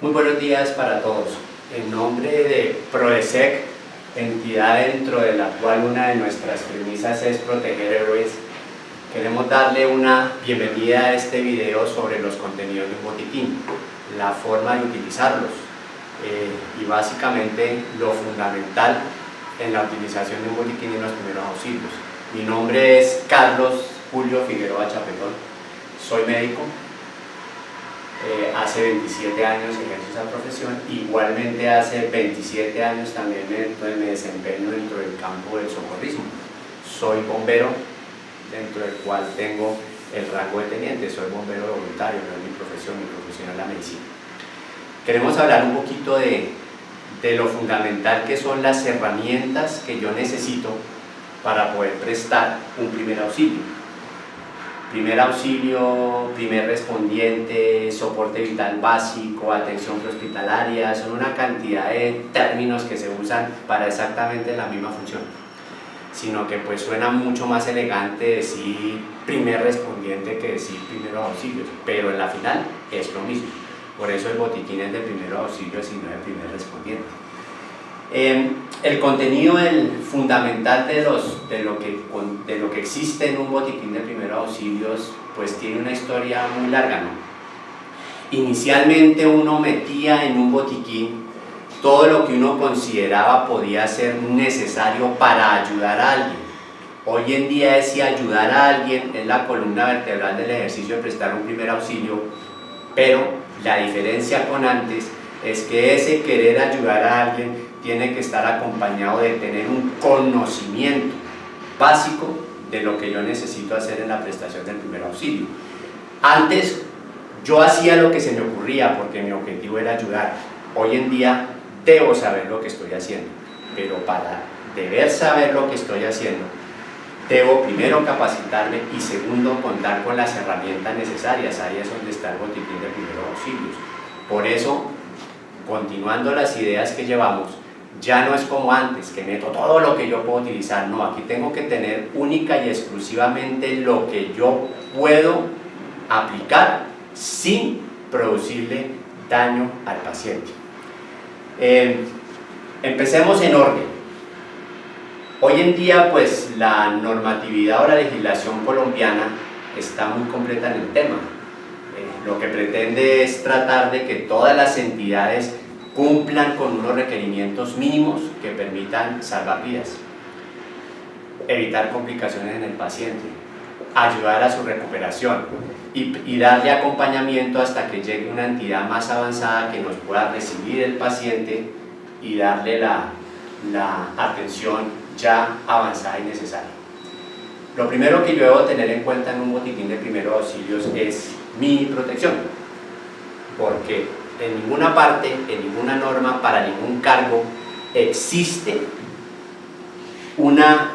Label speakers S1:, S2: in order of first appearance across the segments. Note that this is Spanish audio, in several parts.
S1: Muy buenos días para todos. En nombre de PRODESEC, entidad dentro de la cual una de nuestras premisas es proteger héroes, queremos darle una bienvenida a este video sobre los contenidos de un botiquín, la forma de utilizarlos y básicamente lo fundamental en la utilización de un botiquín y los primeros auxilios. Mi nombre es Carlos Julio Figueroa Chapetón, soy médico. Hace 27 años ejerzo esa profesión, igualmente hace 27 años también me desempeño dentro del campo del socorrismo. Soy bombero, dentro del cual tengo el rango de teniente, soy bombero voluntario, no es mi profesión es la medicina. Queremos hablar un poquito de lo fundamental que son las herramientas que yo necesito para poder prestar un primer auxilio. Primer auxilio, primer respondiente, soporte vital básico, atención prehospitalaria, son una cantidad de términos que se usan para exactamente la misma función, sino que pues suena mucho más elegante decir primer respondiente que decir primeros auxilios, pero en la final es lo mismo, por eso el botiquín es de primeros auxilios y no de primer respondiente. El contenido fundamental de lo que existe en un botiquín de primeros auxilios pues tiene una historia muy larga, ¿no? Inicialmente uno metía en un botiquín todo lo que uno consideraba podía ser necesario para ayudar a alguien. Hoy en día ese ayudar a alguien es la columna vertebral del ejercicio de prestar un primer auxilio, pero la diferencia con antes es que ese querer ayudar a alguien tiene que estar acompañado de tener un conocimiento básico de lo que yo necesito hacer en la prestación del primer auxilio. Antes yo hacía lo que se me ocurría porque mi objetivo era ayudar. Hoy en día debo saber lo que estoy haciendo, pero para deber saber lo que estoy haciendo debo primero capacitarme y segundo contar con las herramientas necesarias. Ahí es donde está el botiquín de primeros auxilios. Por eso, continuando las ideas que llevamos, ya no es como antes, que meto todo lo que yo puedo utilizar. No, aquí tengo que tener única y exclusivamente lo que yo puedo aplicar sin producirle daño al paciente. Empecemos en orden. Hoy en día pues la normatividad o la legislación colombiana está muy completa en el tema. Lo que pretende es tratar de que todas las entidades cumplan con unos requerimientos mínimos que permitan salvar vidas, evitar complicaciones en el paciente, ayudar a su recuperación y darle acompañamiento hasta que llegue una entidad más avanzada que nos pueda recibir el paciente y darle la atención ya avanzada y necesaria. Lo primero que yo debo tener en cuenta en un botiquín de primeros auxilios es mi protección, porque en ninguna parte, en ninguna norma, para ningún cargo existe una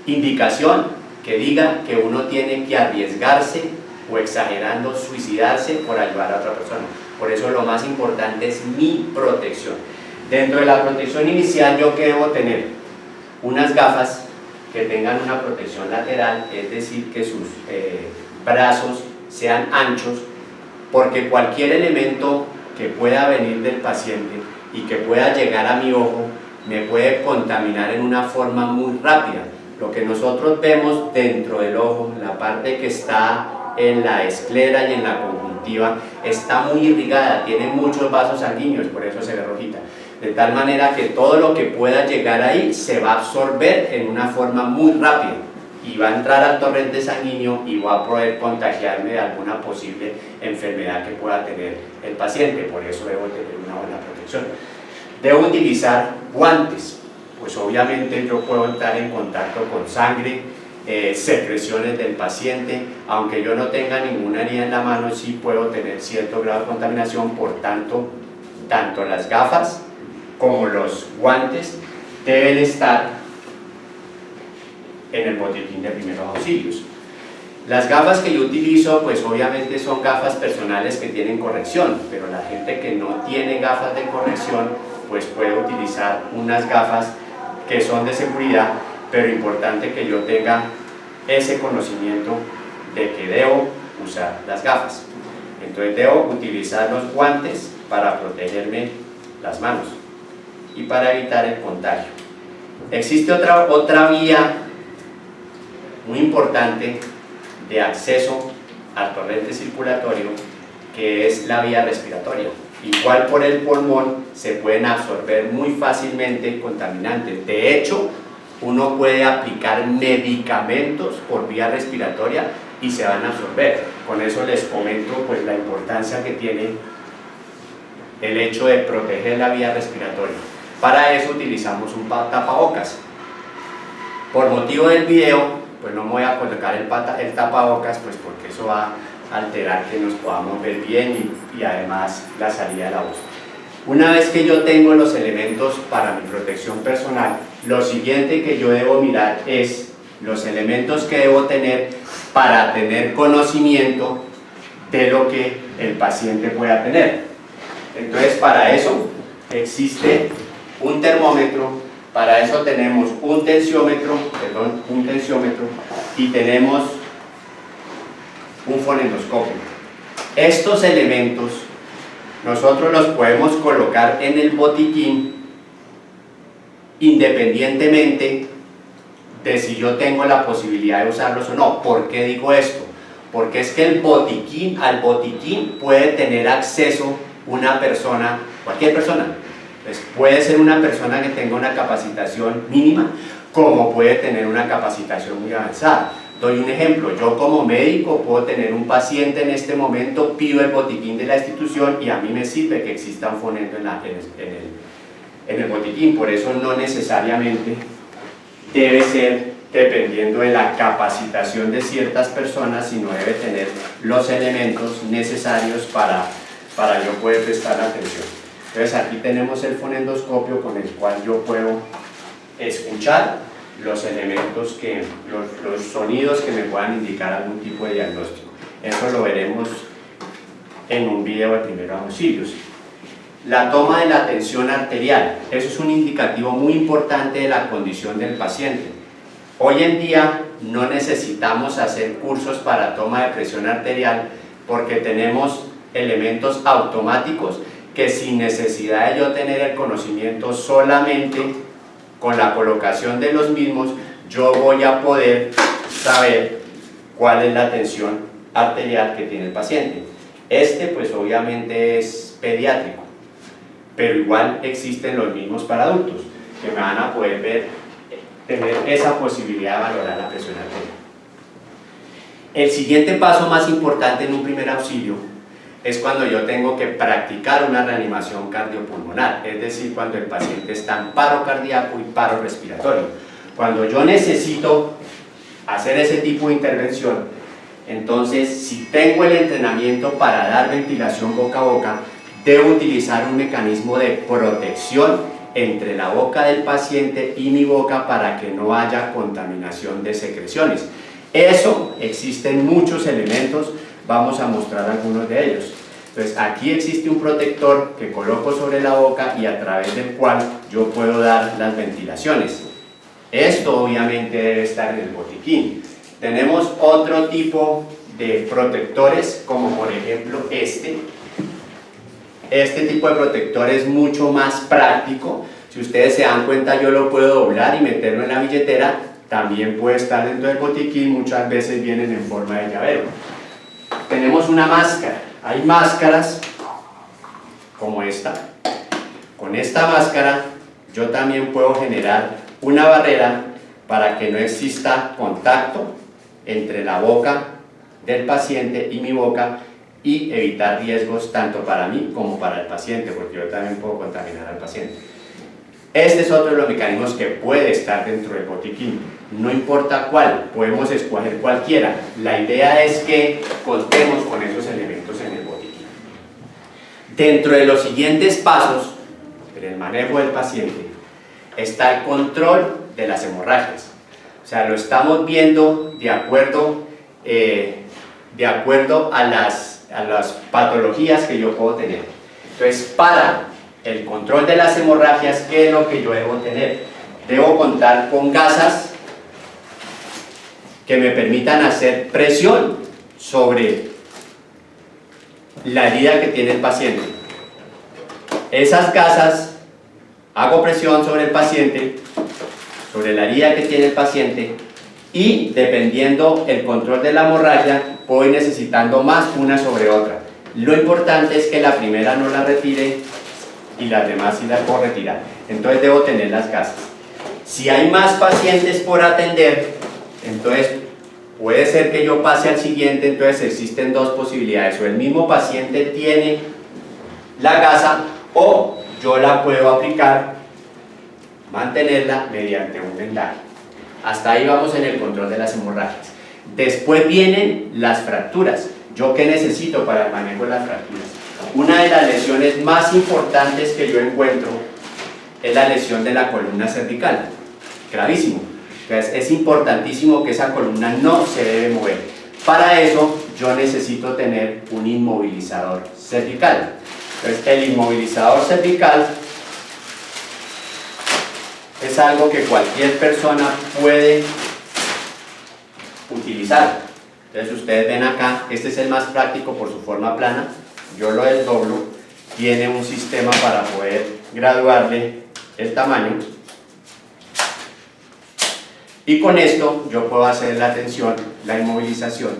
S1: indicación que diga que uno tiene que arriesgarse o exagerando suicidarse por ayudar a otra persona. Por eso lo más importante es mi protección. Dentro de la protección inicial, ¿yo qué debo tener? Unas gafas que tengan una protección lateral, es decir, que sus brazos sean anchos, porque cualquier elemento que pueda venir del paciente y que pueda llegar a mi ojo me puede contaminar en una forma muy rápida. Lo que nosotros vemos dentro del ojo, la parte que está en la esclera y en la conjuntiva, está muy irrigada, tiene muchos vasos sanguíneos, por eso se ve rojita. De tal manera que todo lo que pueda llegar ahí se va a absorber en una forma muy rápida y va a entrar al torrente sanguíneo y va a poder contagiarme de alguna posible enfermedad que pueda tener el paciente. Por eso debo tener una buena protección. Debo utilizar guantes, pues obviamente yo puedo entrar en contacto con sangre, secreciones del paciente, aunque yo no tenga ninguna herida en la mano, sí puedo tener cierto grado de contaminación. Por tanto, tanto las gafas como los guantes deben estar en el botiquín de primeros auxilios. Las gafas que yo utilizo pues obviamente son gafas personales que tienen corrección, pero la gente que no tiene gafas de corrección pues puede utilizar unas gafas que son de seguridad, pero importante que yo tenga ese conocimiento de que debo usar las gafas. Entonces debo utilizar los guantes para protegerme las manos y para evitar el contagio. Existe otra vía muy importante de acceso al torrente circulatorio, que es la vía respiratoria. Igual por el pulmón se pueden absorber muy fácilmente contaminantes. De hecho, uno puede aplicar medicamentos por vía respiratoria y se van a absorber. Con eso les comento pues la importancia que tiene el hecho de proteger la vía respiratoria. Para eso utilizamos un tapabocas. Por motivo del video, pues no me voy a colocar el tapabocas, pues porque eso va a alterar que nos podamos ver bien y además la salida de la voz. Una vez que yo tengo los elementos para mi protección personal, lo siguiente que yo debo mirar es los elementos que debo tener para tener conocimiento de lo que el paciente pueda tener. Entonces, para eso existe un termómetro, para eso tenemos un tensiómetro y tenemos un fonendoscopio. Estos elementos nosotros los podemos colocar en el botiquín independientemente de si yo tengo la posibilidad de usarlos o no. ¿Por qué digo esto? Porque es que al botiquín puede tener acceso una persona, cualquier persona. Pues puede ser una persona que tenga una capacitación mínima, como puede tener una capacitación muy avanzada. Doy un ejemplo, yo como médico puedo tener un paciente en este momento, pido el botiquín de la institución y a mí me sirve que exista un fonendo en el botiquín. Por eso no necesariamente debe ser dependiendo de la capacitación de ciertas personas, sino debe tener los elementos necesarios para yo poder prestar atención. Entonces aquí tenemos el fonendoscopio con el cual yo puedo escuchar los elementos, los sonidos que me puedan indicar algún tipo de diagnóstico. Eso lo veremos en un video de primeros auxilios. La toma de la tensión arterial, eso es un indicativo muy importante de la condición del paciente. Hoy en día no necesitamos hacer cursos para toma de presión arterial porque tenemos elementos automáticos que sin necesidad de yo tener el conocimiento, solamente con la colocación de los mismos yo voy a poder saber cuál es la tensión arterial que tiene el paciente. Pues obviamente es pediátrico, pero igual existen los mismos para adultos que me van a poder tener esa posibilidad de valorar la presión arterial. El siguiente paso más importante en un primer auxilio es cuando yo tengo que practicar una reanimación cardiopulmonar, es decir, cuando el paciente está en paro cardíaco y paro respiratorio. Cuando yo necesito hacer ese tipo de intervención, entonces si tengo el entrenamiento para dar ventilación boca a boca, debo utilizar un mecanismo de protección entre la boca del paciente y mi boca para que no haya contaminación de secreciones. Eso, existen muchos elementos, vamos a mostrar algunos de ellos. Entonces aquí existe un protector que coloco sobre la boca y a través del cual yo puedo dar las ventilaciones. Esto obviamente debe estar en el botiquín. Tenemos otro tipo de protectores, como por ejemplo este tipo de protector es mucho más práctico. Si ustedes se dan cuenta, yo lo puedo doblar y meterlo en la billetera. También puede estar dentro del botiquín, muchas veces vienen en forma de llavero. Tenemos una máscara. Hay máscaras como esta. Con esta máscara yo también puedo generar una barrera para que no exista contacto entre la boca del paciente y mi boca y evitar riesgos tanto para mí como para el paciente, porque yo también puedo contaminar al paciente. Este es otro de los mecanismos que puede estar dentro del botiquín. No importa cuál, podemos escoger cualquiera. La idea es que contemos con esos elementos en el botiquín. Dentro de los siguientes pasos, en el manejo del paciente, está el control de las hemorragias. O sea, lo estamos viendo de acuerdo a las patologías que yo puedo tener. Entonces, para el control de las hemorragias, ¿qué es lo que yo debo tener? Debo contar con gasas que me permitan hacer presión sobre la herida que tiene el paciente. Esas gasas, hago presión sobre el paciente, sobre la herida que tiene el paciente, y dependiendo el control de la hemorragia, voy necesitando más una sobre otra. Lo importante es que la primera no la retire y las demás sí las puedo retirar. Entonces debo tener las gasas. Si hay más pacientes por atender, entonces puede ser que yo pase al siguiente. Entonces existen dos posibilidades: o el mismo paciente tiene la gasa, o yo la puedo aplicar, mantenerla mediante un vendaje. Hasta ahí vamos en el control de las hemorragias. Después vienen las fracturas. ¿Yo qué necesito para el manejo de las fracturas? Una de las lesiones más importantes que yo encuentro es la lesión de la columna cervical. Gravísimo. Entonces es importantísimo que esa columna no se debe mover. Para eso yo necesito tener un inmovilizador cervical. Entonces el inmovilizador cervical es algo que cualquier persona puede utilizar. Entonces ustedes ven acá, este es el más práctico por su forma plana. Yo lo desdoblo, tiene un sistema para poder graduarle el tamaño, y con esto yo puedo hacer la atención, la inmovilización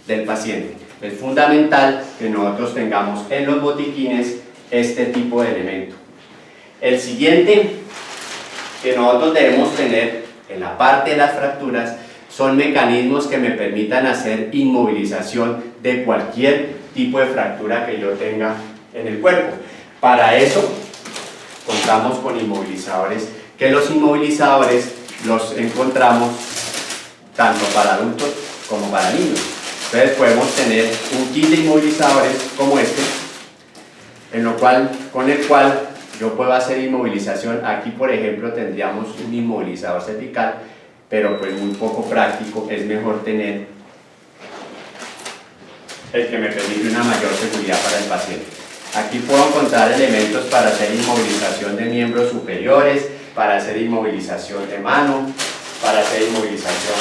S1: del paciente. Es fundamental que nosotros tengamos en los botiquines este tipo de elemento. El siguiente que nosotros debemos tener en la parte de las fracturas son mecanismos que me permitan hacer inmovilización de cualquier tipo de fractura que yo tenga en el cuerpo. Para eso contamos con inmovilizadores, que los inmovilizadores los encontramos tanto para adultos como para niños. Entonces podemos tener un kit de inmovilizadores como este, con el cual yo puedo hacer inmovilización. Aquí por ejemplo tendríamos un inmovilizador cervical, pero pues muy poco práctico. Es mejor tener el que me permite una mayor seguridad para el paciente. Aquí puedo encontrar elementos para hacer inmovilización de miembros superiores, para hacer inmovilización de mano, para hacer inmovilización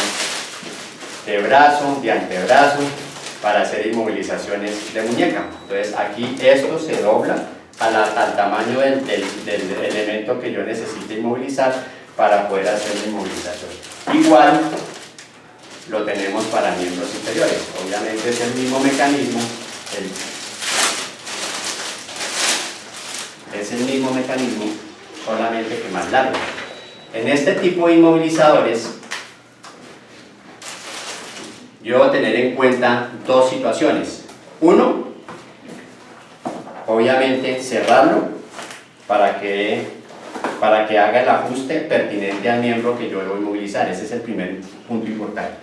S1: de brazo, de antebrazo, para hacer inmovilizaciones de muñeca. Entonces aquí esto se dobla al tamaño del elemento que yo necesite inmovilizar para poder hacer la inmovilización. Igual lo tenemos para miembros inferiores. Obviamente es el mismo mecanismo, solamente que más largo. En este tipo de inmovilizadores yo debo tener en cuenta dos situaciones. Uno, obviamente cerrarlo para que haga el ajuste pertinente al miembro que yo debo inmovilizar. Ese es el primer punto importante.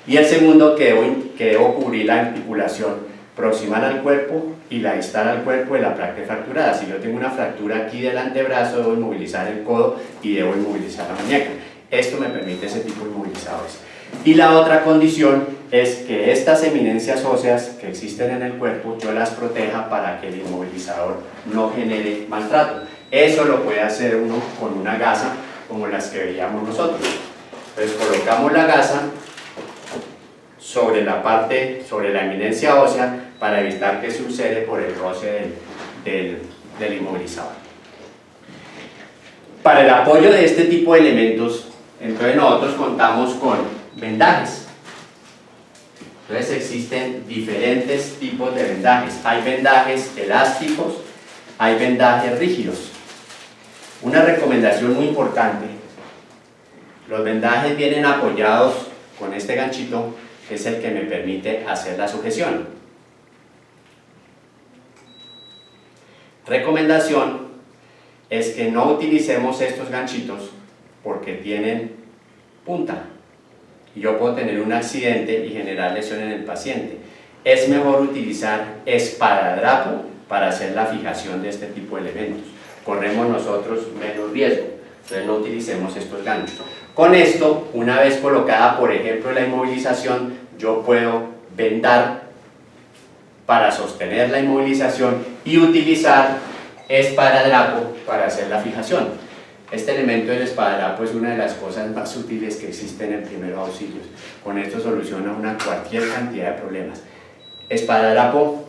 S1: Y el segundo, que debo cubrir la articulación proximal al cuerpo y la distal al cuerpo de la parte fracturada. Si yo tengo una fractura aquí del antebrazo, debo inmovilizar el codo y debo inmovilizar la muñeca. Esto me permite ese tipo de inmovilizadores. Y la otra condición es que estas eminencias óseas que existen en el cuerpo, yo las proteja para que el inmovilizador no genere maltrato. Eso lo puede hacer uno con una gasa como las que veíamos nosotros. Entonces colocamos la gasa sobre la eminencia ósea para evitar que se ulcere por el roce del inmovilizador. Para el apoyo de este tipo de elementos, entonces nosotros contamos con vendajes. Entonces existen diferentes tipos de vendajes. Hay vendajes elásticos, hay vendajes rígidos. Una recomendación muy importante: los vendajes vienen apoyados con este ganchito, que es el que me permite hacer la sujeción. Recomendación es que no utilicemos estos ganchitos porque tienen punta y yo puedo tener un accidente y generar lesión en el paciente. Es mejor utilizar espadadrapo para hacer la fijación de este tipo de elementos. Corremos nosotros menos riesgo, entonces no utilicemos estos ganchos. Con esto, una vez colocada por ejemplo la inmovilización, yo puedo vendar para sostener la inmovilización y utilizar espadadrapo para hacer la fijación. Este elemento del espadadrapo es una de las cosas más útiles que existen en primeros auxilios. Con esto soluciona cualquier cantidad de problemas. Espadadrapo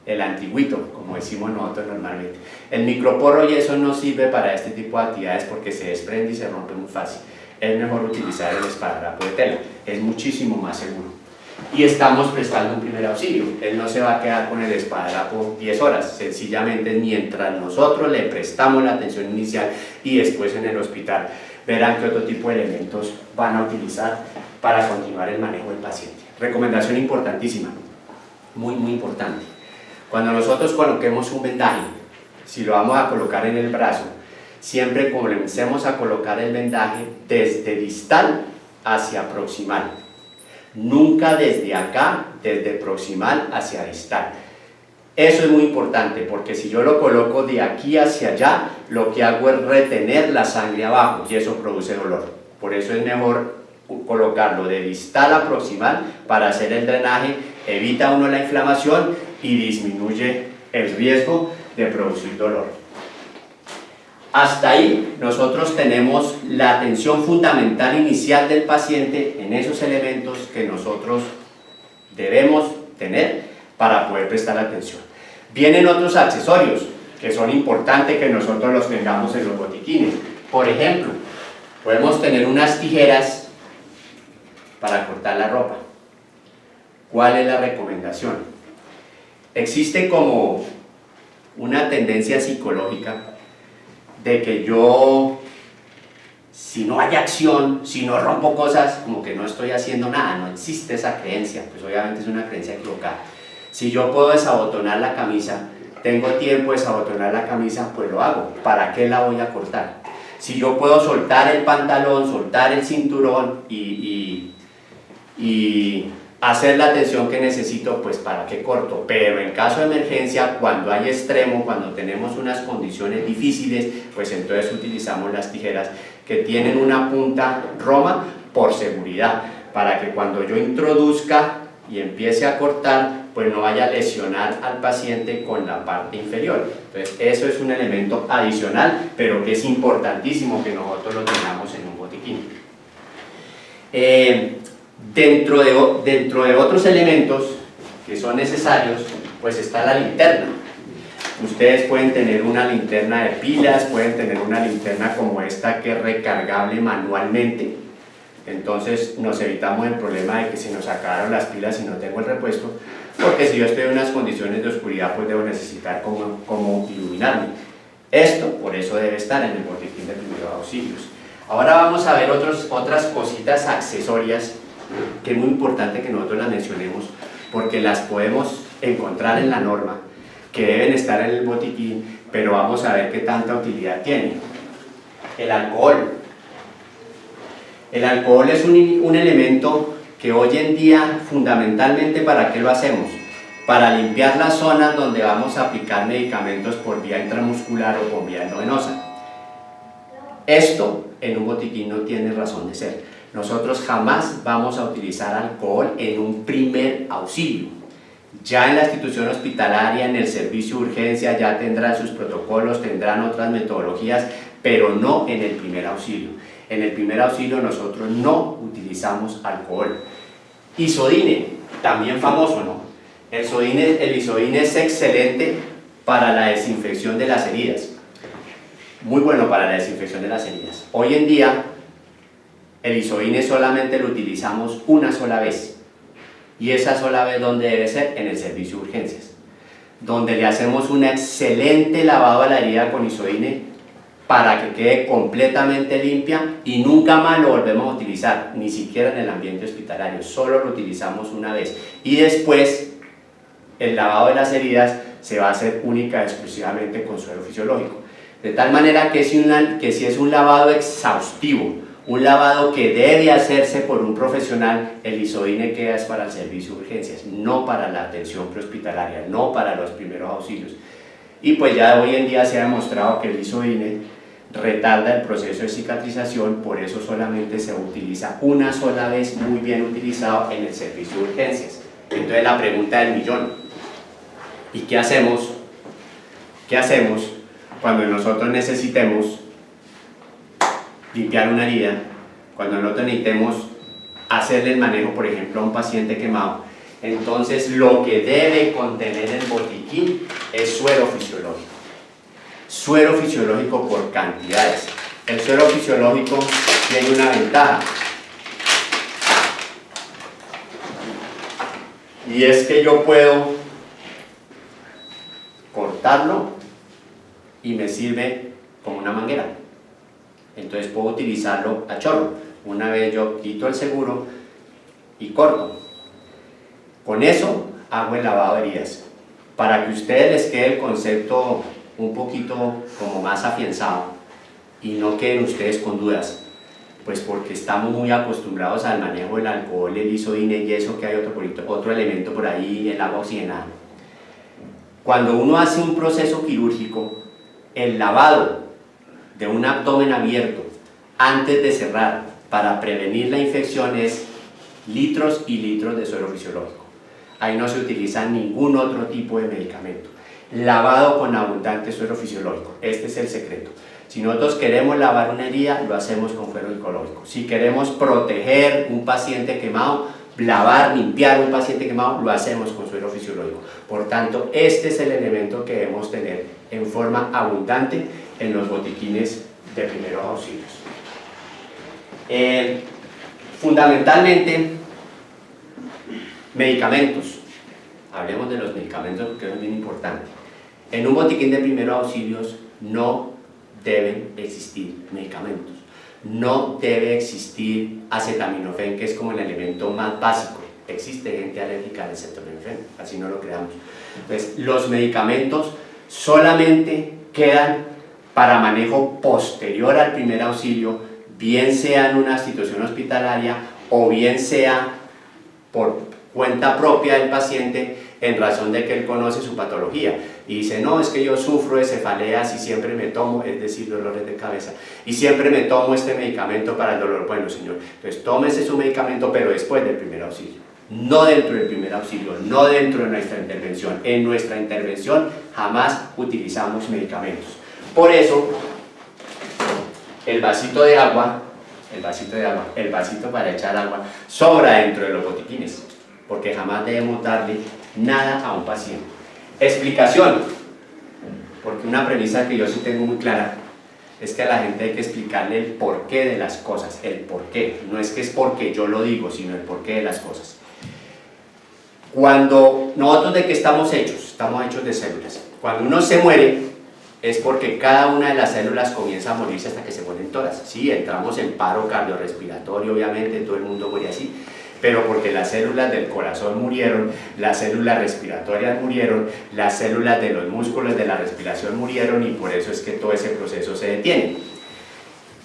S1: el antiguito, como decimos nosotros normalmente. El microporro y eso no sirve para este tipo de actividades porque se desprende y se rompe muy fácil. Es mejor utilizar el esparadrapo de tela, es muchísimo más seguro. Y estamos prestando un primer auxilio. Él no se va a quedar con el esparadrapo 10 horas, sencillamente mientras nosotros le prestamos la atención inicial y después en el hospital verán qué otro tipo de elementos van a utilizar para continuar el manejo del paciente. Recomendación importantísima, muy importante. Cuando nosotros coloquemos un vendaje, si lo vamos a colocar en el brazo, siempre comencemos a colocar el vendaje desde distal hacia proximal. Nunca desde acá, desde proximal hacia distal. Eso es muy importante porque si yo lo coloco de aquí hacia allá, lo que hago es retener la sangre abajo y eso produce dolor. Por eso es mejor colocarlo de distal a proximal para hacer el drenaje, evita uno la inflamación y disminuye el riesgo de producir dolor. Hasta ahí nosotros tenemos la atención fundamental inicial del paciente en esos elementos que nosotros debemos tener para poder prestar atención. Vienen otros accesorios que son importantes que nosotros los tengamos en los botiquines. Por ejemplo, podemos tener unas tijeras para cortar la ropa. ¿Cuál es la recomendación? Existe como una tendencia psicológica de que yo, si no hay acción, si no rompo cosas, como que no estoy haciendo nada. No existe esa creencia, pues obviamente es una creencia equivocada. Si yo puedo desabotonar la camisa, tengo tiempo de desabotonar la camisa, pues lo hago. ¿Para qué la voy a cortar? Si yo puedo soltar el pantalón, soltar el cinturón y hacer la atención que necesito, pues ¿para qué corto? Pero en caso de emergencia, cuando hay extremo, cuando tenemos unas condiciones difíciles, pues entonces utilizamos las tijeras que tienen una punta roma por seguridad, para que cuando yo introduzca y empiece a cortar, pues no vaya a lesionar al paciente con la parte inferior. Entonces eso es un elemento adicional, pero que es importantísimo que nosotros lo tengamos en un botiquín. Dentro de otros elementos que son necesarios, pues está la linterna. Ustedes pueden tener una linterna de pilas, pueden tener una linterna como esta que es recargable manualmente. Entonces nos evitamos el problema de que se nos acabaron las pilas y no tengo el repuesto, porque si yo estoy en unas condiciones de oscuridad, pues debo necesitar cómo iluminarme. Esto, por eso debe estar en el botiquín de primeros auxilios. Ahora vamos a ver otras cositas accesorias que es muy importante que nosotros las mencionemos porque las podemos encontrar en la norma, que deben estar en el botiquín, pero vamos a ver qué tanta utilidad tiene. El alcohol. El alcohol es un elemento que hoy en día, fundamentalmente, ¿para qué lo hacemos? Para limpiar las zonas donde vamos a aplicar medicamentos por vía intramuscular o por vía endovenosa. Esto en un botiquín no tiene razón de ser. Nosotros jamás vamos a utilizar alcohol en un primer auxilio. Ya en la institución hospitalaria, en el servicio de urgencia, ya tendrán sus protocolos, tendrán otras metodologías, pero no en el primer auxilio. En el primer auxilio nosotros no utilizamos alcohol. Isodine, también famoso, ¿no? El isodine es excelente para la desinfección de las heridas. Muy bueno para la desinfección de las heridas. Hoy en día, el isodine solamente lo utilizamos una sola vez. Y esa sola vez, ¿dónde debe ser? En el servicio de urgencias, donde le hacemos un excelente lavado a la herida con isodine para que quede completamente limpia y nunca más lo volvemos a utilizar, ni siquiera en el ambiente hospitalario, solo lo utilizamos una vez. Y después, el lavado de las heridas se va a hacer única y exclusivamente con suero fisiológico. De tal manera que si es un lavado exhaustivo, un lavado que debe hacerse por un profesional, el isodine queda es para el servicio de urgencias, no para la atención prehospitalaria, no para los primeros auxilios. Y pues ya hoy en día se ha demostrado que el isodine retarda el proceso de cicatrización, por eso solamente se utiliza una sola vez, muy bien utilizado en el servicio de urgencias. Entonces la pregunta del millón, ¿y qué hacemos? ¿Qué hacemos cuando nosotros necesitemos limpiar una herida, cuando nosotros necesitemos hacerle el manejo, por ejemplo, a un paciente quemado? Entonces lo que debe contener el botiquín es suero fisiológico. Suero fisiológico por cantidades. El suero fisiológico tiene una ventaja. Y es que yo puedo cortarlo y me sirve como una manguera. Entonces puedo utilizarlo a chorro. Una vez yo quito el seguro y corto. Con eso hago el lavado de heridas. Para que a ustedes les quede el concepto un poquito como más afianzado y no queden ustedes con dudas. Pues porque estamos muy acostumbrados al manejo del alcohol, el isodine y eso, que hay otro elemento por ahí, el agua oxigenada. Cuando uno hace un proceso quirúrgico, el lavado de un abdomen abierto antes de cerrar para prevenir la infección es litros y litros de suero fisiológico. Ahí no se utiliza ningún otro tipo de medicamento. Lavado con abundante suero fisiológico. Este es el secreto. Si nosotros queremos lavar una herida, lo hacemos con suero fisiológico. Si queremos proteger un paciente quemado, lavar, limpiar un paciente quemado, lo hacemos con suero fisiológico. Por tanto, este es el elemento que debemos tener en forma abundante en los botiquines de primeros auxilios. Fundamentalmente, medicamentos. Hablemos de los medicamentos porque es bien importante. En un botiquín de primeros auxilios no deben existir medicamentos. No debe existir acetaminofén, que es como el elemento más básico. Existe gente alérgica al acetaminofén, así no lo creamos. Entonces, los medicamentos solamente quedan para manejo posterior al primer auxilio, bien sea en una situación hospitalaria o bien sea por cuenta propia del paciente en razón de que él conoce su patología y dice, no, es que yo sufro de cefaleas y siempre me tomo, es decir, dolores de cabeza, y siempre me tomo este medicamento para el dolor. Bueno, señor, entonces tómese su medicamento, pero después del primer auxilio, no dentro del primer auxilio, no dentro de nuestra intervención. En nuestra intervención jamás utilizamos medicamentos. Por eso, el vasito de agua, el vasito para echar agua, sobra dentro de los botiquines, porque jamás debemos darle nada a un paciente. Explicación, porque una premisa que yo sí tengo muy clara es que a la gente hay que explicarle el porqué de las cosas, el porqué, no es que es porque yo lo digo, sino el porqué de las cosas. Cuando nosotros de qué estamos hechos de células. Cuando uno se muere es porque cada una de las células comienza a morirse hasta que se mueren todas. Sí, entramos en paro cardiorrespiratorio, obviamente todo el mundo muere así, pero porque las células del corazón murieron, las células respiratorias murieron, las células de los músculos de la respiración murieron y por eso es que todo ese proceso se detiene.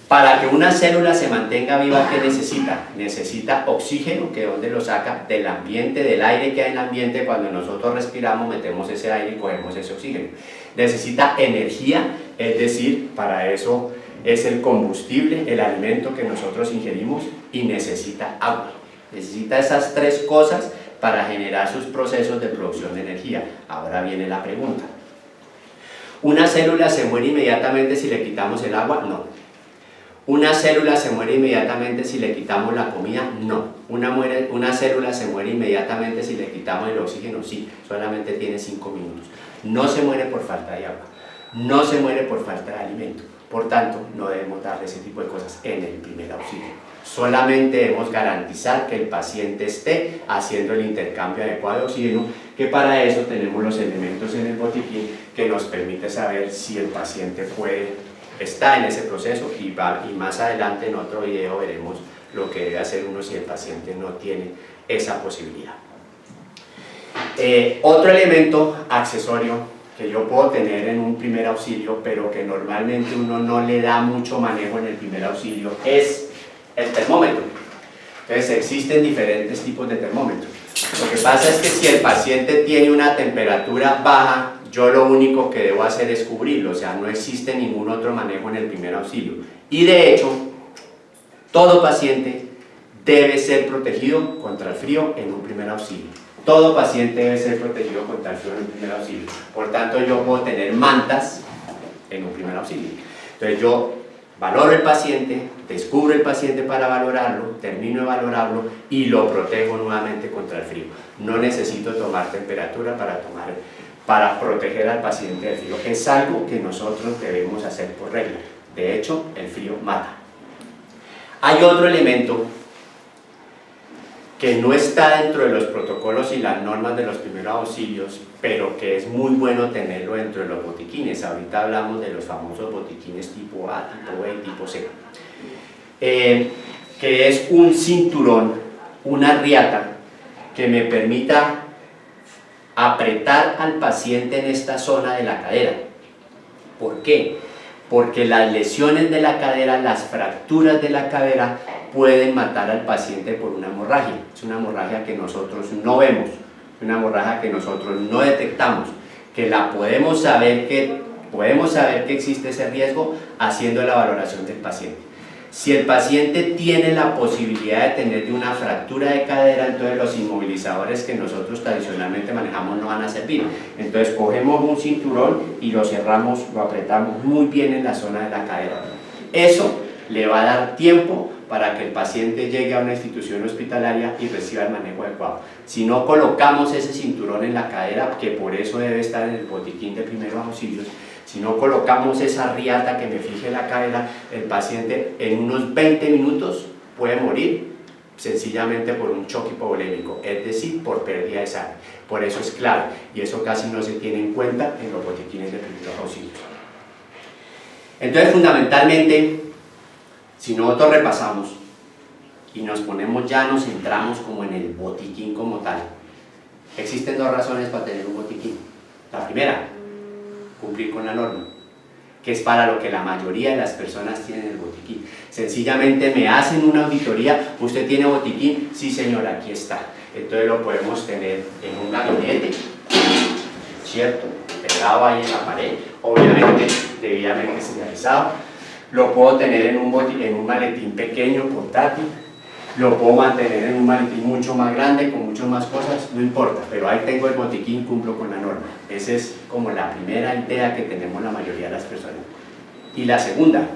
S1: Para que una célula se mantenga viva, ¿qué necesita? Necesita oxígeno, que ¿dónde lo saca? Del ambiente, del aire que hay en el ambiente. Cuando nosotros respiramos, metemos ese aire y cogemos ese oxígeno. Necesita energía, es decir, para eso es el combustible, el alimento que nosotros ingerimos, y necesita agua. Necesita esas tres cosas para generar sus procesos de producción de energía. Ahora viene la pregunta. ¿Una célula se muere inmediatamente si le quitamos el agua? No. ¿Una célula se muere inmediatamente si le quitamos la comida? No. ¿Una célula se muere inmediatamente si le quitamos el oxígeno? Sí, solamente tiene 5 minutos. No se muere por falta de agua, no se muere por falta de alimento. Por tanto, no debemos darle ese tipo de cosas en el primer auxilio. Solamente debemos garantizar que el paciente esté haciendo el intercambio adecuado de oxígeno, que para eso tenemos los elementos en el botiquín que nos permite saber si el paciente está en ese proceso, y más adelante en otro video veremos lo que debe hacer uno si el paciente no tiene esa posibilidad. Otro elemento accesorio que yo puedo tener en un primer auxilio, pero que normalmente uno no le da mucho manejo en el primer auxilio, es el termómetro. Entonces existen diferentes tipos de termómetros. Lo que pasa es que si el paciente tiene una temperatura baja, yo lo único que debo hacer es cubrirlo, o sea, no existe ningún otro manejo en el primer auxilio. Y de hecho, todo paciente debe ser protegido contra el frío en un primer auxilio. Todo paciente debe ser protegido contra el frío en un primer auxilio. Por tanto, yo puedo tener mantas en un primer auxilio. Entonces yo Valoro el paciente, descubro el paciente para valorarlo, termino de valorarlo y lo protejo nuevamente contra el frío. No necesito tomar temperatura para proteger al paciente del frío. Es algo que nosotros debemos hacer por regla. De hecho, el frío mata. Hay otro elemento que no está dentro de los protocolos y las normas de los primeros auxilios, pero que es muy bueno tenerlo dentro de los botiquines. Ahorita hablamos de los famosos botiquines tipo A, tipo B y tipo C. Que es un cinturón, una riata, que me permita apretar al paciente en esta zona de la cadera. ¿Por qué? Porque las lesiones de la cadera, las fracturas de la cadera, pueden matar al paciente por una hemorragia. Es una hemorragia que nosotros no vemos, una hemorragia que nosotros no detectamos, que la podemos saber que existe ese riesgo haciendo la valoración del paciente. Si el paciente tiene la posibilidad de tener una fractura de cadera, entonces los inmovilizadores que nosotros tradicionalmente manejamos no van a servir. Entonces cogemos un cinturón y lo cerramos, lo apretamos muy bien en la zona de la cadera. Eso le va a dar tiempo para que el paciente llegue a una institución hospitalaria y reciba el manejo adecuado. Si no colocamos ese cinturón en la cadera, que por eso debe estar en el botiquín de primeros auxilios, si no colocamos esa riata que me fije la cadera, el paciente en unos 20 minutos puede morir sencillamente por un choque hipovolémico, es decir, por pérdida de sangre. Por eso es clave, y eso casi no se tiene en cuenta en los botiquines de primeros auxilios. Entonces, fundamentalmente, si nosotros repasamos y nos centramos como en el botiquín como tal, existen dos razones para tener un botiquín. La primera, cumplir con la norma, que es para lo que la mayoría de las personas tienen el botiquín. Sencillamente me hacen una auditoría, ¿usted tiene botiquín? Sí señor, aquí está. Entonces lo podemos tener en un gabinete, ¿cierto? Pegado ahí en la pared, obviamente debidamente señalizado. Lo puedo tener en un maletín pequeño, portátil. Lo puedo mantener en un maletín mucho más grande, con muchas más cosas, no importa, pero ahí tengo el botiquín, cumplo con la norma. Esa es como la primera idea que tenemos la mayoría de las personas. Y la segunda,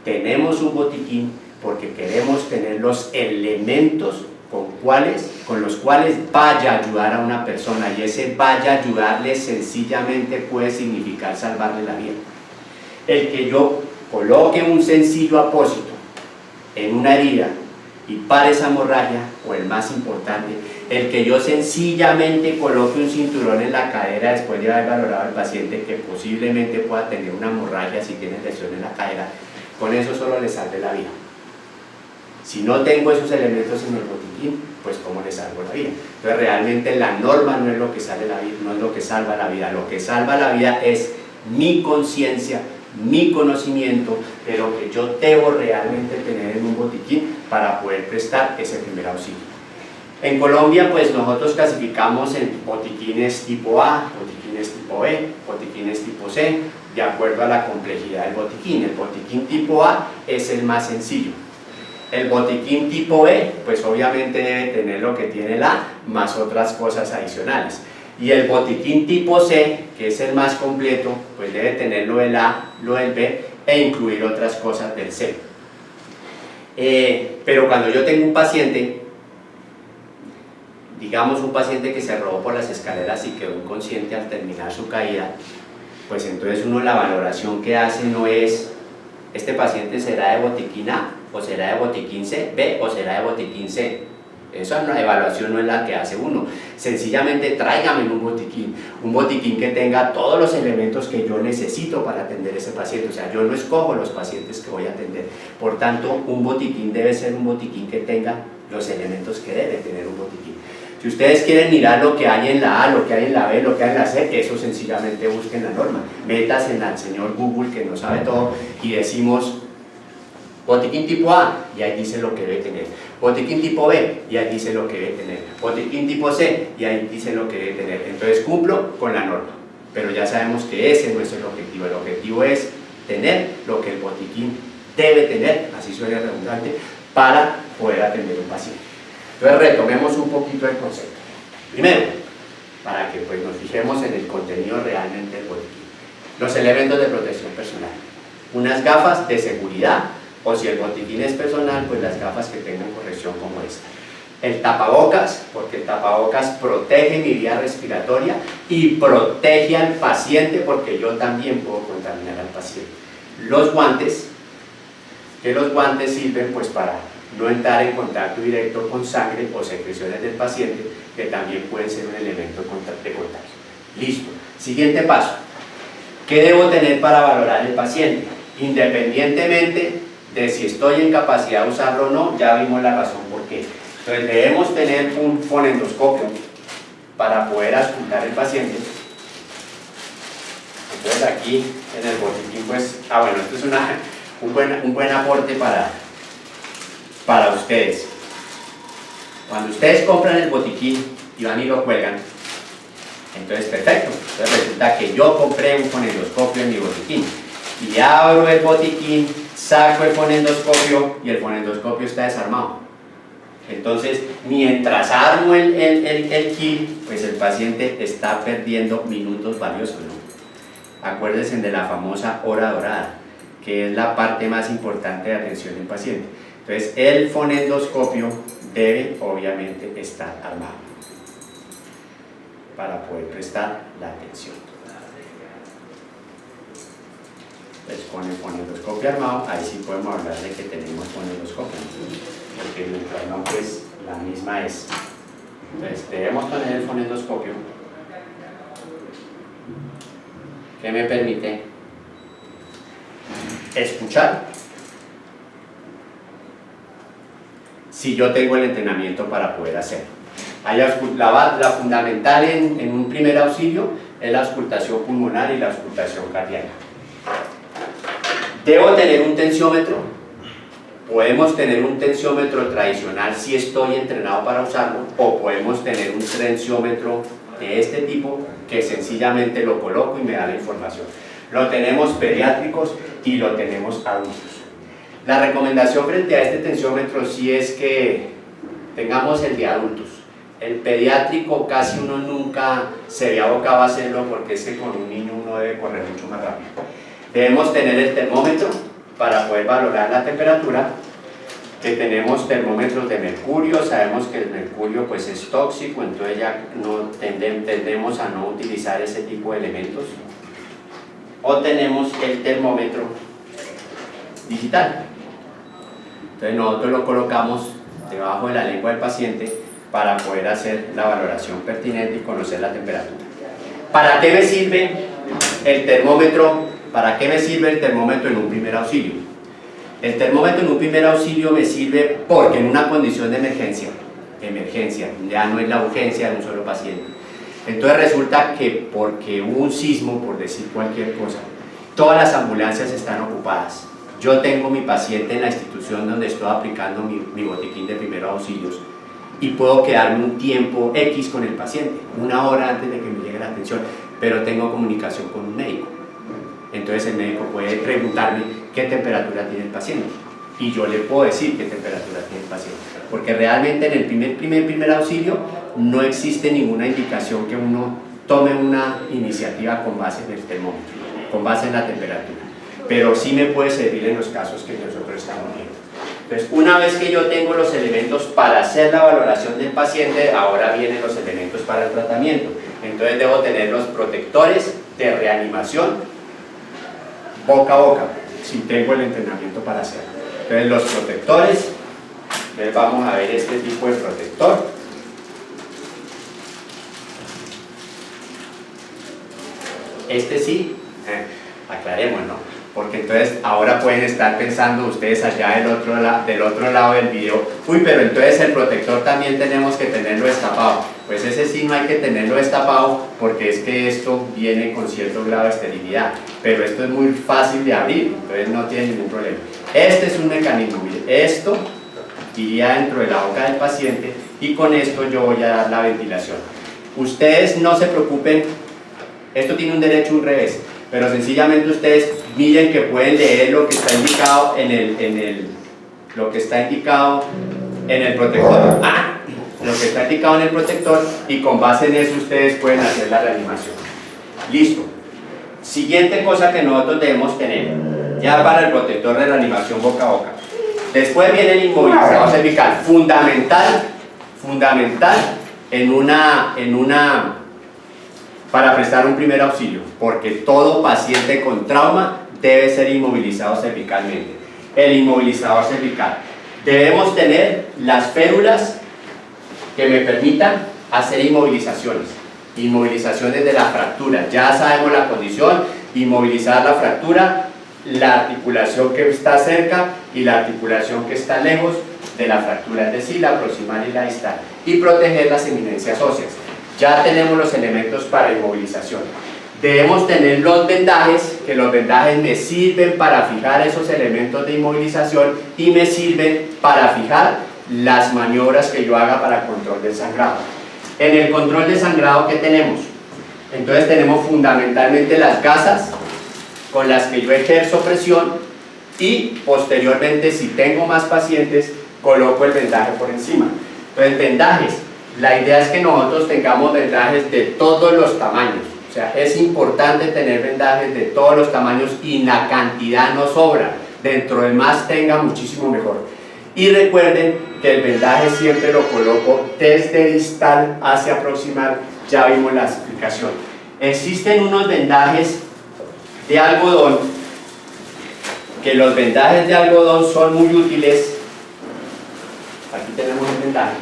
S1: tenemos un botiquín porque queremos tener los elementos con los cuales vaya a ayudar a una persona, y ese vaya a ayudarle sencillamente puede significar salvarle la vida. El que yo coloque un sencillo apósito en una herida y para esa hemorragia, o el más importante, el que yo sencillamente coloque un cinturón en la cadera después de haber valorado al paciente que posiblemente pueda tener una hemorragia si tiene lesión en la cadera, con eso solo le salve la vida. Si no tengo esos elementos en el botiquín, pues ¿cómo le salvo la vida? Entonces realmente la norma no es lo que salva la vida, no es lo que salva la vida. Lo que salva la vida es mi conciencia, mi conocimiento de lo que yo debo realmente tener en un botiquín para poder prestar ese primer auxilio. En Colombia, pues nosotros clasificamos en botiquines tipo A, botiquines tipo B, botiquines tipo C, de acuerdo a la complejidad del botiquín. El botiquín tipo A es el más sencillo. El botiquín tipo B, pues obviamente debe tener lo que tiene el A, más otras cosas adicionales. Y el botiquín tipo C, que es el más completo, pues debe tener lo del A, lo del B e incluir otras cosas del C. Pero cuando yo tengo un paciente, digamos un paciente que se rodó por las escaleras y quedó inconsciente al terminar su caída, pues entonces uno la valoración que hace no es, ¿este paciente será de botiquín A o será de botiquín C, B o será de botiquín C? Esa evaluación no es la que hace uno. Sencillamente tráigame un botiquín que tenga todos los elementos que yo necesito para atender a ese paciente. O sea, yo no escojo los pacientes que voy a atender. Por tanto, un botiquín debe ser un botiquín que tenga los elementos que debe tener un botiquín. Si ustedes quieren mirar lo que hay en la A, lo que hay en la B, lo que hay en la C, eso sencillamente busquen la norma. Metas en el señor Google que no sabe todo y decimos botiquín tipo A, y ahí dice lo que debe tener. Botiquín tipo B, y ahí dice lo que debe tener. Botiquín tipo C, y ahí dice lo que debe tener. Entonces cumplo con la norma, pero ya sabemos que ese no es el objetivo. El objetivo es tener lo que el botiquín debe tener, así suena redundante, para poder atender un paciente. Entonces retomemos un poquito el concepto. Primero, para que pues, nos fijemos en el contenido realmente del botiquín. Los elementos de protección personal. unas gafas de seguridad, o si el botiquín es personal, pues las gafas que tengan corrección como esta. El tapabocas, porque el tapabocas protege mi vía respiratoria y protege al paciente, porque yo también puedo contaminar al paciente. Los guantes, que los guantes sirven pues para no entrar en contacto directo con sangre o secreciones del paciente, que también pueden ser un elemento de contagio. Listo. Siguiente paso. ¿Qué debo tener para valorar el paciente? Independientemente de si estoy en capacidad de usarlo o no, ya vimos la razón por qué. Entonces debemos tener un fonendoscopio para poder auscultar el paciente. Entonces aquí en el botiquín, pues, bueno, esto es un buen aporte para ustedes. Cuando ustedes compran el botiquín y van y lo cuelgan, entonces perfecto. Entonces resulta que yo compré un fonendoscopio en mi botiquín y abro el botiquín, saco el fonendoscopio y el fonendoscopio está desarmado. Entonces, mientras armo el kit, pues el paciente está perdiendo minutos valiosos, ¿no? Acuérdense de la famosa hora dorada, que es la parte más importante de atención del paciente. Entonces, el fonendoscopio debe obviamente estar armado para poder prestar la atención. Pues con el fonendoscopio armado, ahí sí podemos hablar de que tenemos fonendoscopio, porque mientras no, pues la misma es. Entonces debemos tener el fonendoscopio que me permite escuchar si yo tengo el entrenamiento para poder hacerlo. La fundamental en un primer auxilio es la auscultación pulmonar y la auscultación cardíaca. Debo tener un tensiómetro. Podemos tener un tensiómetro tradicional si estoy entrenado para usarlo, o podemos tener un tensiómetro de este tipo que sencillamente lo coloco y me da la información. Lo tenemos pediátricos y lo tenemos adultos. La recomendación frente a este tensiómetro sí es que tengamos el de adultos. El pediátrico casi uno nunca se ve abocado a hacerlo, porque es que con un niño uno debe correr mucho más rápido. Debemos tener el termómetro para poder valorar la temperatura, que tenemos termómetros de mercurio. Sabemos que el mercurio pues es tóxico, entonces ya no tendemos a no utilizar ese tipo de elementos. O tenemos el termómetro digital. Entonces nosotros lo colocamos debajo de la lengua del paciente para poder hacer la valoración pertinente y conocer la temperatura. ¿Para qué me sirve el termómetro? ¿Para qué me sirve el termómetro en un primer auxilio? El termómetro en un primer auxilio me sirve porque en una condición de emergencia, ya no es la urgencia de un solo paciente. Entonces resulta que porque hubo un sismo, por decir cualquier cosa, todas las ambulancias están ocupadas. Yo tengo mi paciente en la institución donde estoy aplicando mi botiquín de primeros auxilios y puedo quedarme un tiempo X con el paciente, 1 hora antes de que me llegue la atención, pero tengo comunicación con un médico. Entonces el médico puede preguntarme qué temperatura tiene el paciente y yo le puedo decir qué temperatura tiene el paciente, porque realmente en el primer auxilio no existe ninguna indicación que uno tome una iniciativa con base en el termómetro, con base en la temperatura, pero sí me puede servir en los casos que nosotros estamos viendo. Entonces, una vez que yo tengo los elementos para hacer la valoración del paciente, ahora vienen los elementos para el tratamiento. Entonces debo tener los protectores de reanimación boca a boca, si tengo el entrenamiento para hacerlo. Entonces los protectores, entonces vamos a ver este tipo de protector. Este sí, aclaremos, ¿no? Porque entonces ahora pueden estar pensando ustedes allá del otro lado del video, uy, pero entonces el protector también tenemos que tenerlo destapado. Pues ese sí no hay que tenerlo destapado, porque es que esto viene con cierto grado de esterilidad, pero esto es muy fácil de abrir, entonces no tiene ningún problema. Este es un mecanismo, mire, esto iría dentro de la boca del paciente y con esto yo voy a dar la ventilación. Ustedes no se preocupen, esto tiene un derecho y un revés, pero sencillamente ustedes miren que pueden leer lo que está indicado en el protector. Lo que está indicado en el protector, y con base en eso ustedes pueden hacer la reanimación. Listo. Siguiente cosa que nosotros debemos tener. ya para el protector de reanimación boca a boca. Después viene el inmovilizador cervical, fundamental para prestar un primer auxilio, porque todo paciente con trauma debe ser inmovilizado cervicalmente. El inmovilizador cervical. Debemos tener las férulas que me permitan hacer inmovilizaciones de la fractura. Ya sabemos la condición, inmovilizar la fractura, la articulación que está cerca y la articulación que está lejos de la fractura, es decir, la proximal y la distal, y proteger las eminencias óseas. Ya tenemos los elementos para inmovilización. Debemos tener los vendajes, que los vendajes me sirven para fijar esos elementos de inmovilización y me sirven para fijar las maniobras que yo haga para control del sangrado. En el control de sangrado, ¿qué tenemos? Entonces tenemos fundamentalmente las gasas con las que yo ejerzo presión y posteriormente, si tengo más pacientes, coloco el vendaje por encima. Entonces, vendajes. La idea es que nosotros tengamos vendajes de todos los tamaños. O sea, es importante tener vendajes de todos los tamaños y la cantidad no sobra. Dentro de más tenga, muchísimo mejor. Y recuerden que el vendaje siempre lo coloco desde distal hacia proximal. Ya vimos la explicación. Existen unos vendajes de algodón, que los vendajes de algodón son muy útiles. Aquí tenemos un vendaje.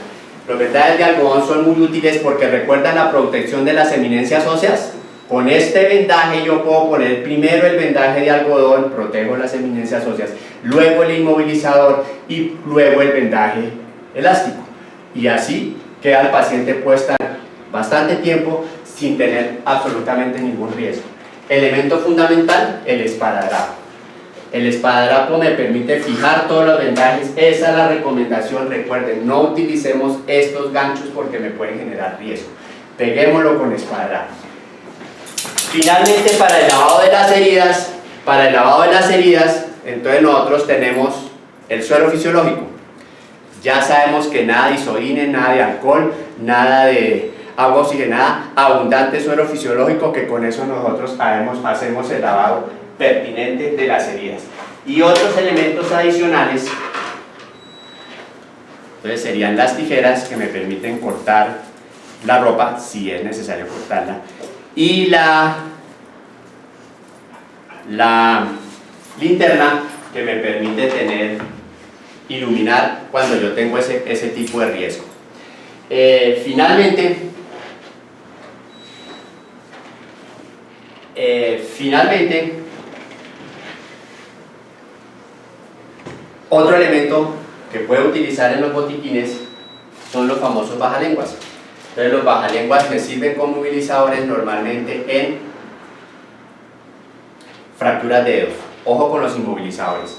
S1: Los vendajes de algodón son muy útiles porque recuerdan la protección de las eminencias óseas. Con este vendaje yo puedo poner primero el vendaje de algodón, protejo las eminencias óseas, luego el inmovilizador y luego el vendaje elástico. Y así queda el paciente puede estar bastante tiempo sin tener absolutamente ningún riesgo. Elemento fundamental, el esparadrapo. El esparadrapo me permite fijar todos los vendajes. Esa es la recomendación. Recuerden, no utilicemos estos ganchos porque me pueden generar riesgo. Peguémoslo con esparadrapo. Finalmente, para el lavado de las heridas, entonces nosotros tenemos el suero fisiológico. Ya sabemos que nada de isodine, nada de alcohol, nada de agua oxigenada, abundante suero fisiológico, que con eso nosotros hacemos el lavado pertinente de las heridas. Y otros elementos adicionales, entonces serían las tijeras que me permiten cortar la ropa si es necesario cortarla, y la linterna que me permite iluminar cuando yo tengo ese tipo de riesgo. Finalmente, otro elemento que puedo utilizar en los botiquines son los famosos bajalenguas. Entonces los bajalenguas me sirven como movilizadores normalmente en fracturas de dedos. Ojo con los inmovilizadores.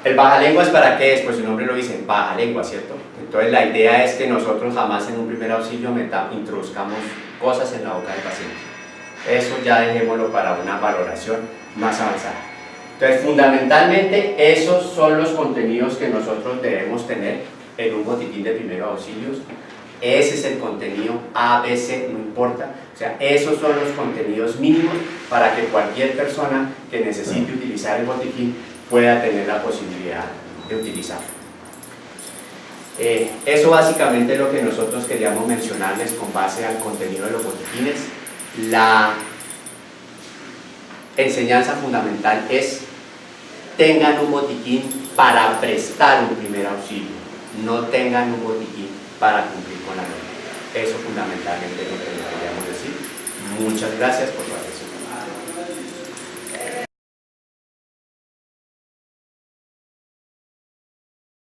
S1: ¿El bajalenguas para qué es? Pues su nombre lo dice, bajalenguas, ¿cierto? Entonces la idea es que nosotros jamás en un primer auxilio introduzcamos cosas en la boca del paciente. Eso ya dejémoslo para una valoración más avanzada. Entonces, fundamentalmente, esos son los contenidos que nosotros debemos tener en un botiquín de primeros auxilios. Ese es el contenido A, B, C, no importa. O sea, esos son los contenidos mínimos para que cualquier persona que necesite utilizar el botiquín pueda tener la posibilidad de utilizarlo. Eso básicamente es lo que nosotros queríamos mencionarles con base al contenido de los botiquines. La enseñanza fundamental es: tengan un botiquín para prestar un primer auxilio, no tengan un botiquín para cumplir con la norma. Eso fundamentalmente es lo que les queríamos decir. Muchas gracias por